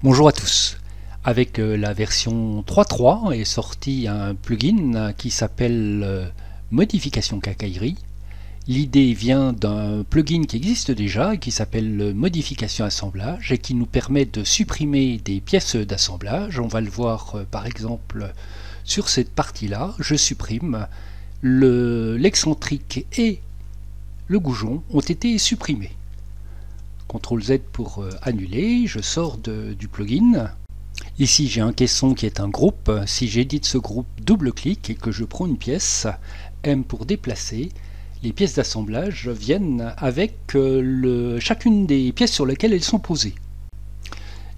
Bonjour à tous. Avec la version 3.3 est sorti un plugin qui s'appelle Modification Quincaillerie. L'idée vient d'un plugin qui existe déjà et qui s'appelle Modification Assemblage et qui nous permet de supprimer des pièces d'assemblage. On va le voir par exemple sur cette partie-là. Je supprime l'excentrique et le goujon ont été supprimés. CTRL Z pour annuler, je sors du plugin. Ici j'ai un caisson qui est un groupe. Si j'édite ce groupe, double-clic et que je prends une pièce, M pour déplacer, les pièces d'assemblage viennent avec chacune des pièces sur lesquelles elles sont posées.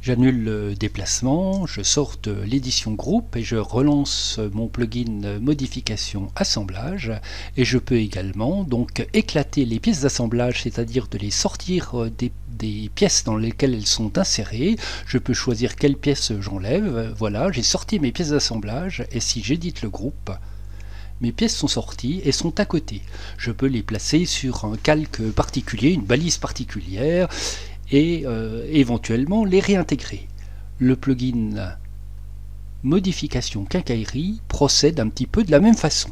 J'annule le déplacement, je sors de l'édition groupe et je relance mon plugin modification assemblage et je peux également donc éclater les pièces d'assemblage, c'est-à-dire de les sortir des pièces dans lesquelles elles sont insérées. Je peux choisir quelles pièces j'enlève. Voilà, j'ai sorti mes pièces d'assemblage et si j'édite le groupe, mes pièces sont sorties et sont à côté. Je peux les placer sur un calque particulier, une balise particulière, et éventuellement les réintégrer. Le plugin Modification Quincaillerie procède un petit peu de la même façon.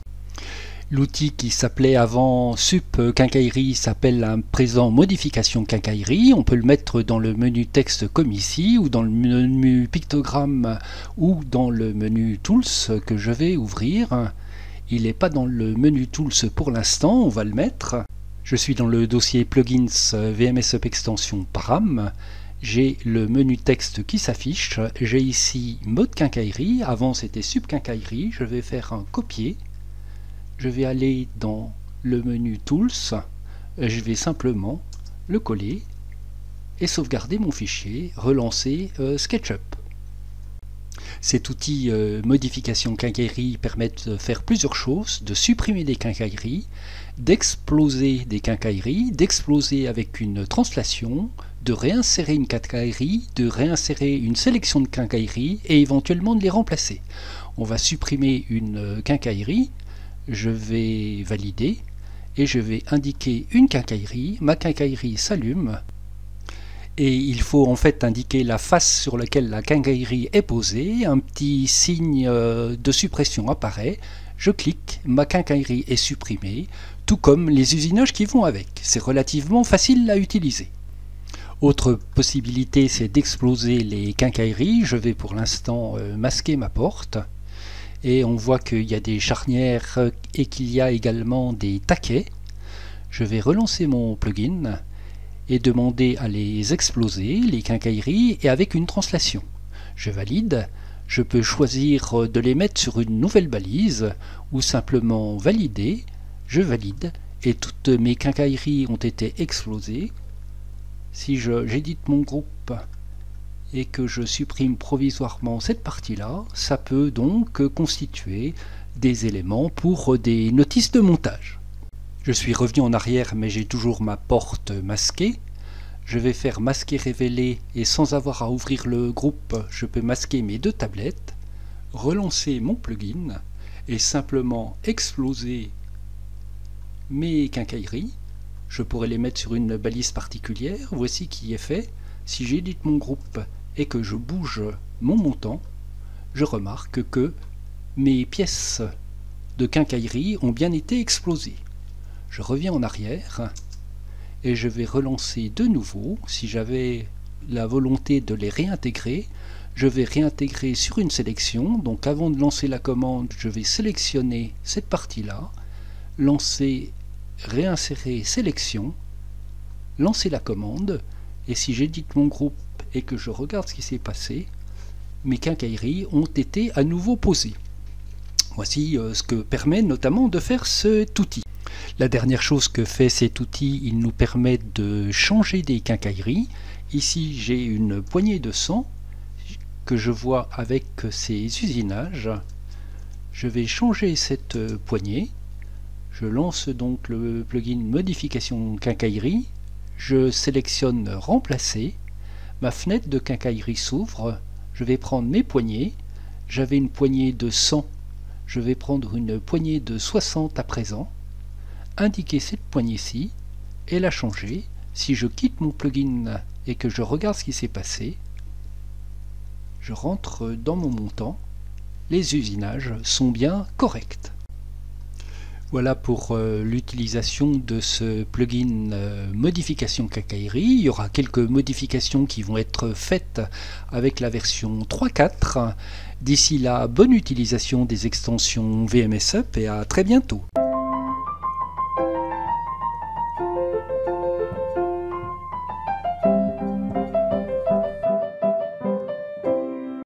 L'outil qui s'appelait avant Sup Quincaillerie s'appelle à présent Modification Quincaillerie. On peut le mettre dans le menu texte comme ici, ou dans le menu pictogramme, ou dans le menu Tools que je vais ouvrir. Il n'est pas dans le menu Tools pour l'instant, on va le mettre. Je suis dans le dossier Plugins VMS Up Extension Param. J'ai le menu texte qui s'affiche. J'ai ici Mode Quincaillerie. Avant c'était Sup Quincaillerie. Je vais faire un copier. Je vais aller dans le menu Tools. Je vais simplement le coller et sauvegarder mon fichier. Relancer SketchUp. Cet outil modification quincaillerie permet de faire plusieurs choses, de supprimer des quincailleries, d'exploser des quincailleries, d'exploser avec une translation, de réinsérer une quincaillerie, de réinsérer une sélection de quincailleries et éventuellement de les remplacer. On va supprimer une quincaillerie, je vais valider et je vais indiquer une quincaillerie, ma quincaillerie s'allume. Et il faut en fait indiquer la face sur laquelle la quincaillerie est posée, un petit signe de suppression apparaît, je clique, ma quincaillerie est supprimée, tout comme les usinages qui vont avec. C'est relativement facile à utiliser. Autre possibilité, c'est d'exploser les quincailleries. Je vais pour l'instant masquer ma porte. Et on voit qu'il y a des charnières et qu'il y a également des taquets. Je vais relancer mon plugin et demander à les exploser, les quincailleries, et avec une translation. Je valide, je peux choisir de les mettre sur une nouvelle balise, ou simplement valider, je valide, et toutes mes quincailleries ont été explosées. Si j'édite mon groupe et que je supprime provisoirement cette partie-là, ça peut donc constituer des éléments pour des notices de montage. Je suis revenu en arrière mais j'ai toujours ma porte masquée. Je vais faire masquer révéler et sans avoir à ouvrir le groupe, je peux masquer mes deux tablettes, relancer mon plugin et simplement exploser mes quincailleries. Je pourrais les mettre sur une balise particulière. Voici qui est fait. Si j'édite mon groupe et que je bouge mon montant, je remarque que mes pièces de quincaillerie ont bien été explosées. Je reviens en arrière et je vais relancer de nouveau. Si j'avais la volonté de les réintégrer, je vais réintégrer sur une sélection. Donc avant de lancer la commande, je vais sélectionner cette partie-là, lancer, réinsérer sélection, lancer la commande, et si j'édite mon groupe et que je regarde ce qui s'est passé, mes quincailleries ont été à nouveau posées. Voici ce que permet notamment de faire cet outil. La dernière chose que fait cet outil, il nous permet de changer des quincailleries. Ici, j'ai une poignée de sang que je vois avec ces usinages. Je vais changer cette poignée. Je lance donc le plugin Modification Quincaillerie. Je sélectionne Remplacer. Ma fenêtre de quincaillerie s'ouvre. Je vais prendre mes poignées. J'avais une poignée de 100. Je vais prendre une poignée de 60 à présent. Indiquer cette poignée-ci et la changer. Si je quitte mon plugin et que je regarde ce qui s'est passé, Je rentre dans mon montant. Les usinages sont bien corrects. Voilà pour l'utilisation de ce plugin modification Kakaïri. Il y aura quelques modifications qui vont être faites avec la version 3.4. D'ici là, bonne utilisation des extensions VMSUP et à très bientôt.